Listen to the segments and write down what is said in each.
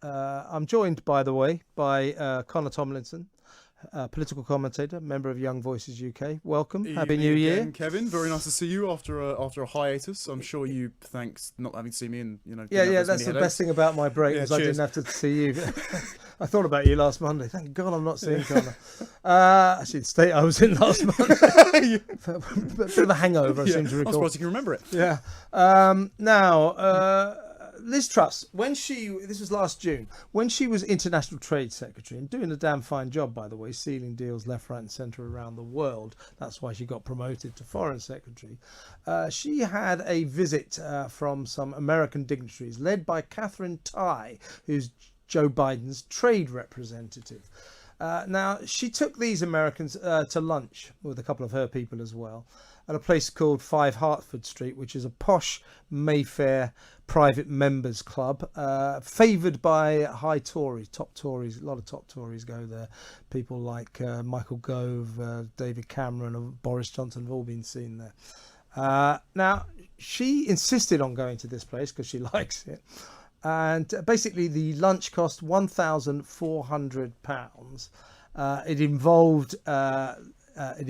I'm joined, by the way, by Connor Tomlinson, political commentator, member of Young Voices UK. Welcome. Happy New Year, Kevin. Very nice to see you after a hiatus. I'm sure you thanks not having to see me and Yeah. That's the best thing about my break was I didn't have to see you. I thought about you last Monday. Thank God I'm not seeing Connor. Actually, the state I was in last Monday. Bit of a hangover, I seem to recall. I'm surprised you can remember it. Yeah. Liz Truss, this was last June, when she was International Trade Secretary, and doing a damn fine job, by the way, sealing deals left, right and centre around the world. That's why she got promoted to Foreign Secretary. She had a visit from some American dignitaries led by Catherine Tai, who's Joe Biden's trade representative. Now, she took these Americans to lunch with a couple of her people as well at a place called 5 Hertford Street, which is a posh Mayfair private members club, favoured by high Tories, top Tories. A lot of top Tories go there. People like Michael Gove, David Cameron and Boris Johnson have all been seen there. Now, she insisted on going to this place because she likes it. And basically the lunch cost £1,400. It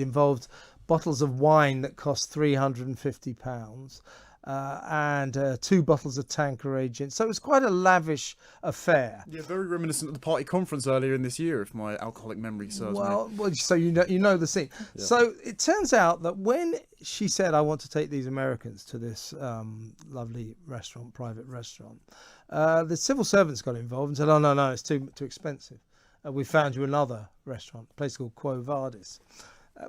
involved bottles of wine that cost £350 and 2 bottles of TANQERADE gin. So it was quite a lavish affair. Yeah, very reminiscent of the party conference earlier in this year, if my alcoholic memory serves me. Well, so you know the scene. Yeah. So it turns out that when she said, I want to take these Americans to this lovely restaurant, private restaurant, the civil servants got involved and said, oh, no, it's too expensive. We found you another restaurant, a place called Quo Vadis.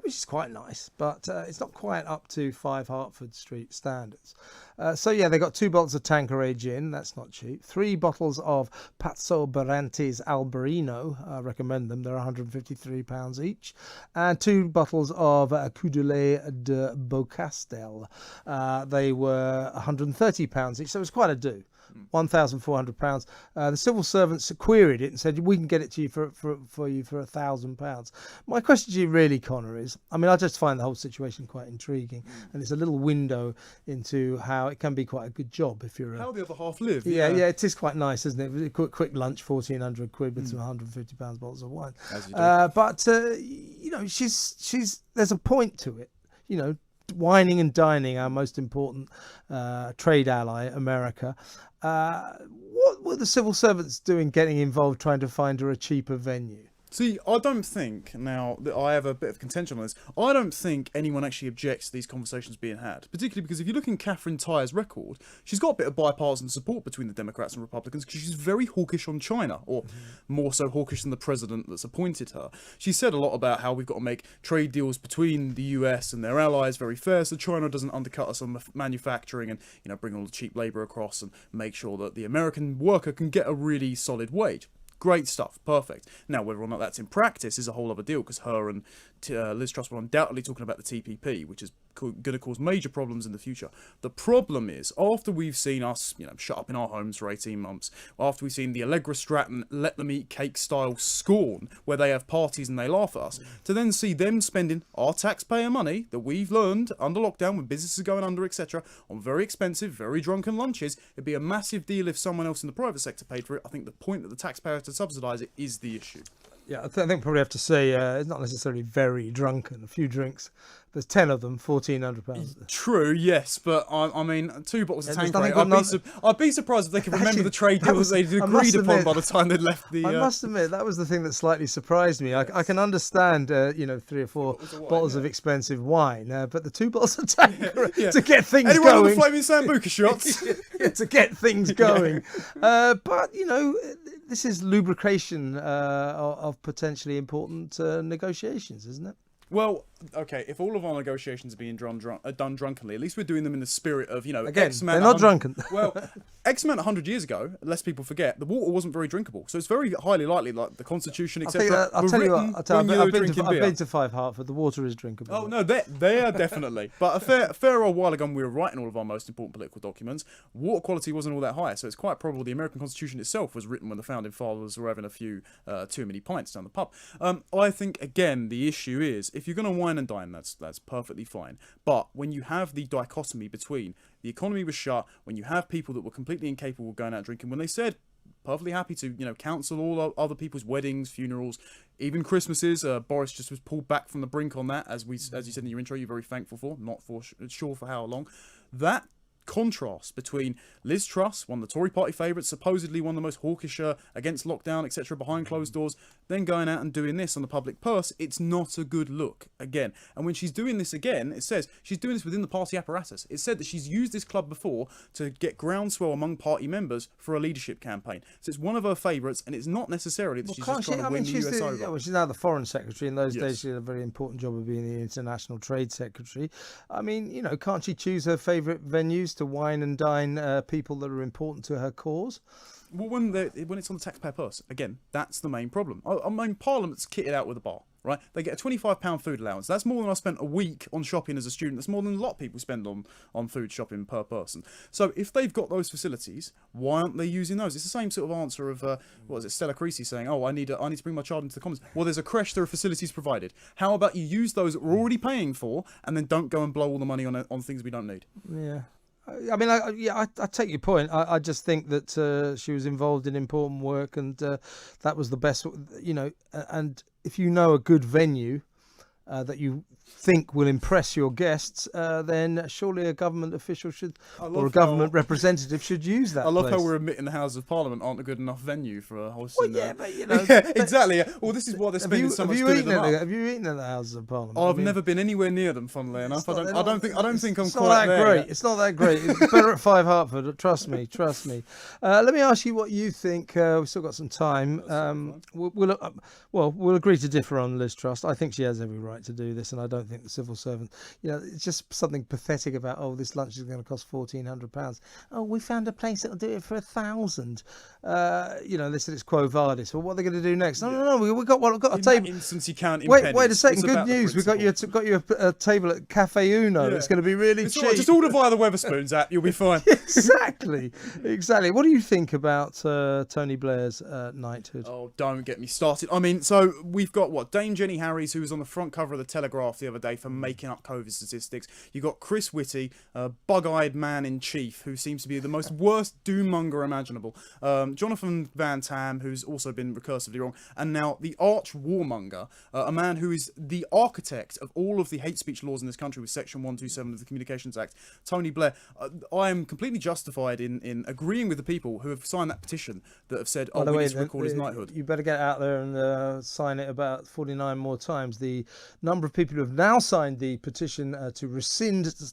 Which is quite nice, but it's not quite up to 5 Hertford Street standards. They got 2 bottles of TANQERADE gin, that's not cheap. 3 bottles of Pazzo Barante's Albarino, I recommend them, they're £153 each. And 2 bottles of Coudelet de Beaucastel, they were £130 each, so it was quite a do. £1,400. The civil servants queried it and said, we can get it to you for you for £1,000. My question to you really, Connor, is, I mean, I just find the whole situation quite intriguing, and it's a little window into how it can be quite a good job if you're how the other half live. Yeah, it is quite nice, isn't it? A quick lunch, £1,400 with some £150 bottles of wine. As you do. There's a point to it, whining and dining, our most important trade ally, America. What were the civil servants doing getting involved trying to find her a cheaper venue? See, I don't think, now that I have a bit of contention on this, I don't think anyone actually objects to these conversations being had. Particularly because if you look in Catherine Tai's record, she's got a bit of bipartisan support between the Democrats and Republicans because she's very hawkish on China, or more so hawkish than the president that's appointed her. She said a lot about how we've got to make trade deals between the US and their allies very fair so China doesn't undercut us on manufacturing and, bring all the cheap labour across and make sure that the American worker can get a really solid wage. Great stuff, perfect. Now, whether or not that's in practice is a whole other deal, because her and Liz Truss were undoubtedly talking about the TPP, which is going to cause major problems in the future. The problem is, after we've seen us, shut up in our homes for 18 months, after we've seen the Allegra Stratton let them eat cake style scorn, where they have parties and they laugh at us, to then see them spending our taxpayer money that we've learned under lockdown when businesses are going under, etc., on very expensive, very drunken lunches, it'd be a massive deal if someone else in the private sector paid for it. I think the point that the taxpayer has to subsidise it is the issue. Yeah, I think probably have to say it's not necessarily very drunken. A few drinks. There's 10 of them, £1,400. True, yes, but I mean, 2 bottles of TANQERADE. I'd be surprised if they could remember the trade deals they'd agreed upon by the time they'd left the. I must admit that was the thing that slightly surprised me. I can understand, 3 or 4 bottles of expensive wine, but the 2 bottles of TANQERADE to get things Anyone going. On the flaming Sambuca shots to get things going, but this is lubrication of potentially important negotiations, isn't it? Well, okay, if all of our negotiations are being done drunkenly, at least we're doing them in the spirit of, Again, X amount. they're not drunken. Well, X amount 100 years ago, lest people forget, the water wasn't very drinkable. So it's very highly likely, like the Constitution, etc. I'll tell you what, I've been to 5 Hertford. The water is drinkable. Oh, no, they are definitely. But a fair old while ago, when we were writing all of our most important political documents, water quality wasn't all that high. So it's quite probable the American Constitution itself was written when the founding fathers were having a few too many pints down the pub. I think, again, the issue is, if you're going to wine and dine, that's perfectly fine. But when you have the dichotomy between the economy was shut, when you have people that were completely incapable of going out drinking, when they said perfectly happy to, cancel all other people's weddings, funerals, even Christmases. Boris just was pulled back from the brink on that, as you said in your intro, you're very thankful for, not for sure for how long. That contrast between Liz Truss, one of the Tory party favourites, supposedly one of the most hawkish against lockdown, etc., behind closed doors, then going out and doing this on the public purse, it's not a good look, again. And when she's doing this again, it says she's doing this within the party apparatus. It said that she's used this club before to get groundswell among party members for a leadership campaign. So it's one of her favourites, and it's not necessarily that she's just trying to win the US over. She's now the foreign secretary. In those days, she had a very important job of being the international trade secretary. I mean, can't she choose her favourite venues to wine and dine people that are important to her cause? Well, when it's on the taxpayer purse, again, that's the main problem. I mean, Parliament's kitted out with a bar, right? They get a £25 food allowance. That's more than I spent a week on shopping as a student. That's more than a lot of people spend on food shopping per person. So if they've got those facilities, why aren't they using those? It's the same sort of answer of, Stella Creasy saying, oh, I need to bring my child into the Commons. Well, there's a creche, there are facilities provided. How about you use those that we're already paying for, and then don't go and blow all the money on things we don't need? Yeah. I mean, I take your point. I just think that she was involved in important work, and that was the best, and if you know a good venue that you think will impress your guests, then surely a government official or a government representative should use that. I love place. how we're admitting the Houses of Parliament aren't a good enough venue for a hosting. Well, yeah, but yeah, exactly. Well, this is why they're spending so much doing them up. Have you eaten at the Houses of Parliament? I've never been anywhere near them, funnily enough. I don't think I'm quite that there. Great. It's not that great. It's better at 5 Hertford. Trust me. Let me ask you what you think. We've still got some time. We'll agree to differ on Liz Truss. I think she has every right to do this, and I don't think the civil servant. It's just something pathetic about, this lunch is going to cost £1,400. Oh, we found a place that'll do it for £1,000. They said it's Quo Vadis. Well, what are they going to do next? No. We've got a table. In that instance, you can't. Wait a second. Good news. We've got you a table at Cafe Uno. Yeah. It's going to be really cheap. Right. Just order via the Weatherspoons app. You'll be fine. Exactly. What do you think about Tony Blair's knighthood? Oh, don't get me started. I mean, so we've got Dame Jenny Harries, who was on the front cover of the Telegraph the other day for making up COVID statistics. You got Chris Whitty, a bug-eyed man in chief, who seems to be the most worst doom-monger imaginable. Jonathan Van Tam, who's also been recursively wrong, and now the arch warmonger, a man who is the architect of all of the hate speech laws in this country with Section 127 of the Communications Act, Tony Blair. I am completely justified in agreeing with the people who have signed that petition that have said, we need to recall his knighthood. You better get out there and sign it about 49 more times. The number of people who have now signed the petition to rescind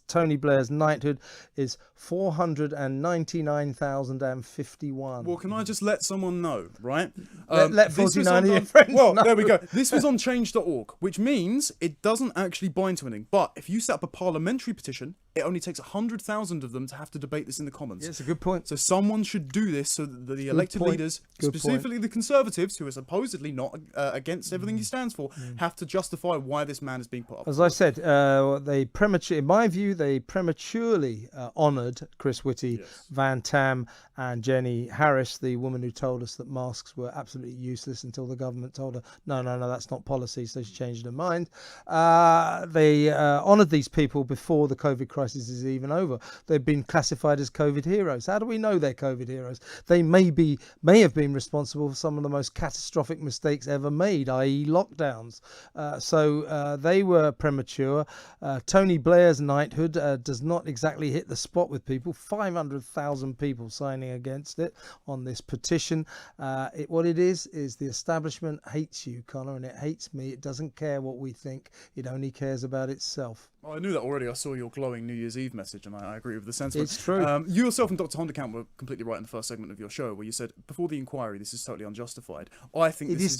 Tony Blair's knighthood is 499,051. Well, can I just let someone know, right? Let 49 of your friends know. There we go. This was on change.org, which means it doesn't actually bind to anything. But if you set up a parliamentary petition, it only takes 100,000 of them to have to debate this in the Commons. Yeah, it's a good point. So someone should do this so that the elected leaders, specifically the Conservatives, who are supposedly not against everything he stands for, have to justify why this man is being put up. As I said, in my view, they prematurely honoured Chris Whitty, Van Tam, and Jenny Harris, the woman who told us that masks were absolutely useless until the government told her, no, that's not policy, so she changed her mind. They honoured these people before the COVID crisis is even over. They've been classified as COVID heroes. How do we know they're COVID heroes? They may have been responsible for some of the most catastrophic mistakes ever made, i.e. lockdowns. So they were premature. Tony Blair's knighthood does not exactly hit the spot with people. 500,000 people signing against it on this petition. What it is the establishment hates you, Connor, and it hates me. It doesn't care what we think. It only cares about itself. Oh, I knew that already. I saw your glowing New Year's Eve message, and I agree with the sentiment. It's true. You yourself and Dr. Honderkamp were completely right in the first segment of your show, where you said, before the inquiry, this is totally unjustified. I think it's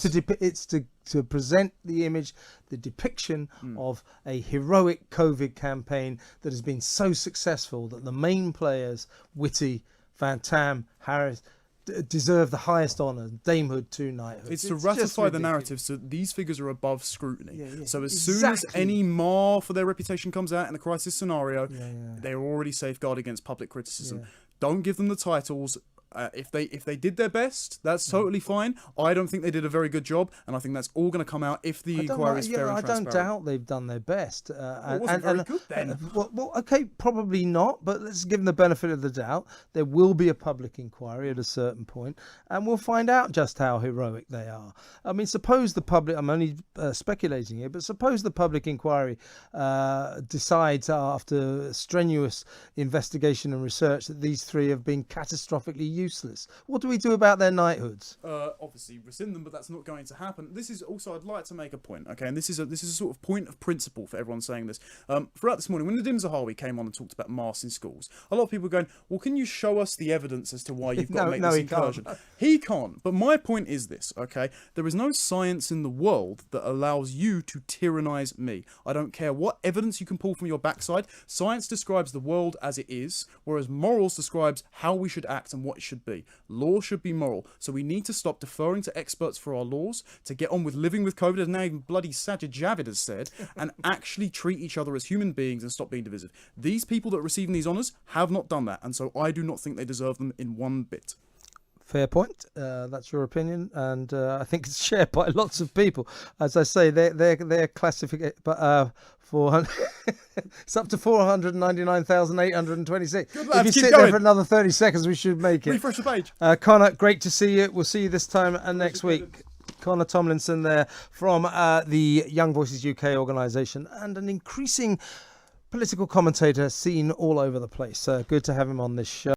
to present the image, the depiction of a heroic COVID campaign that has been so successful that the main players, Whitty, Van Tam, Harris, deserve the highest honour, damehood to knighthood. It's to ratify the narrative so these figures are above scrutiny. So as soon as any mar for their reputation comes out in a crisis scenario, they're already safeguarded against public criticism. Don't give them the titles. if they did their best, that's totally fine. I don't think they did a very good job, and I think that's all going to come out if the inquiry is fair and transparent. I don't doubt they've done their best. It wasn't very good then. Well, okay, probably not, but let's give them the benefit of the doubt. There will be a public inquiry at a certain point, and we'll find out just how heroic they are. I mean, suppose the public, I'm only speculating here, but suppose the public inquiry decides after strenuous investigation and research that these three have been catastrophically useless. What do we do about their knighthoods? Obviously rescind them, but that's not going to happen. This is also, I'd like to make a point, okay, and this is a sort of point of principle for everyone saying this. Throughout this morning, when Nadim Zahawi came on and talked about masks in schools, a lot of people were going, well, can you show us the evidence as to why you've got to make this incursion? He can't. But my point is this, okay? There is no science in the world that allows you to tyrannise me. I don't care what evidence you can pull from your backside. Science describes the world as it is, whereas morals describes how we should act and what it should be. Law should be moral. So we need to stop deferring to experts for our laws, to get on with living with COVID, as now even bloody Sajid Javid has said, and actually treat each other as human beings and stop being divisive. These people that are receiving these honours have not done that, and so I do not think they deserve them in one bit. Fair point. That's your opinion, and I think it's shared by lots of people. As I say, they're classified, but it's up to 499,826. If you sit there for another 30 seconds, we should make it. Refresh the page. Connor, great to see you. We'll see you this time and next week. Connor Tomlinson there from the Young Voices UK organisation, and an increasing political commentator seen all over the place. Good to have him on this show.